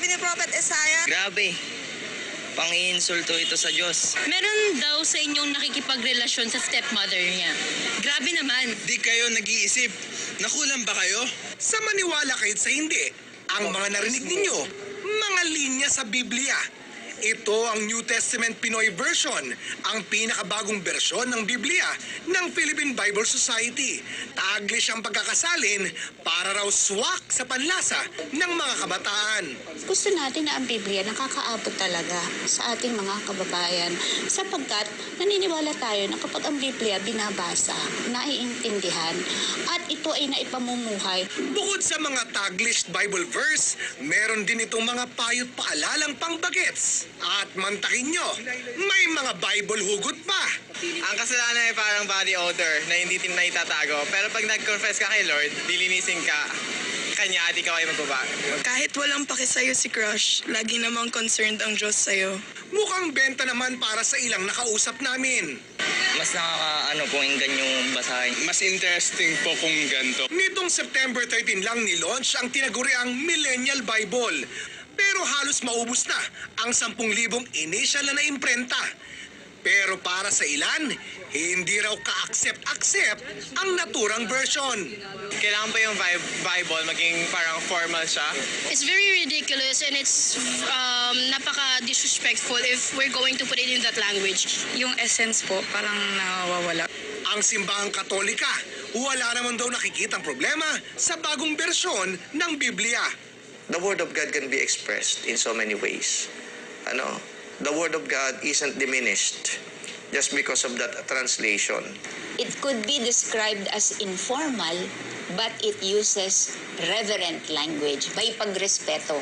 ni Prophet Isaiah. Grabe. Pang-iinsulto ito sa Diyos. Meron daw sa inyong nakikipagrelasyon sa stepmother niya. Grabe naman. Di kayo nag-iisip. Nakulang ba kayo? Sa maniwala kahit sa hindi, ang mga narinig ninyo, mga linya sa Biblia. Ito ang New Testament Pinoy version, ang pinakabagong bersyon ng Biblia ng Philippine Bible Society. Taglish ang pagkakasalin para raw swak sa panlasa ng mga kabataan. Gusto natin na ang Biblia nakakaabot talaga sa ating mga kababayan sapagkat naniniwala tayo na kapag ang Biblia binabasa, naiintindihan at ito ay naipamumuhay. Bukod sa mga Taglish Bible verse, meron din itong mga payo't paalalang pangbagets. At mantakin nyo, may mga Bible hugot pa. Ang kasalanan ay parang body odor na hindi naitatago. Pero pag nag-confess ka kay Lord, dilinisin ka kanya at ikaw ay magbabago. Kahit walang paki sa'yo si Crush, lagi namang concerned ang Diyos sa'yo. Mukhang benta naman para sa ilang nakausap namin. Mas pakinggan yung basahin. Mas interesting po kung ganito. Nitong September 13 lang nilaunch ang tinaguriang Millennial Bible. Pero halos maubos na ang 10,000 initial na imprenta. Pero para sa ilan, hindi raw ka-accept ang naturang version. Kailangan pa yung Bible maging parang formal siya. It's very ridiculous and it's napaka-disrespectful if we're going to put it in that language. Yung essence po, parang nawawala. Ang simbahang Katolika, wala naman daw nakikitang problema sa bagong bersyon ng Biblia. The Word of God can be expressed in so many ways. The Word of God isn't diminished just because of that translation. It could be described as informal but it uses reverent language, may pagrespeto.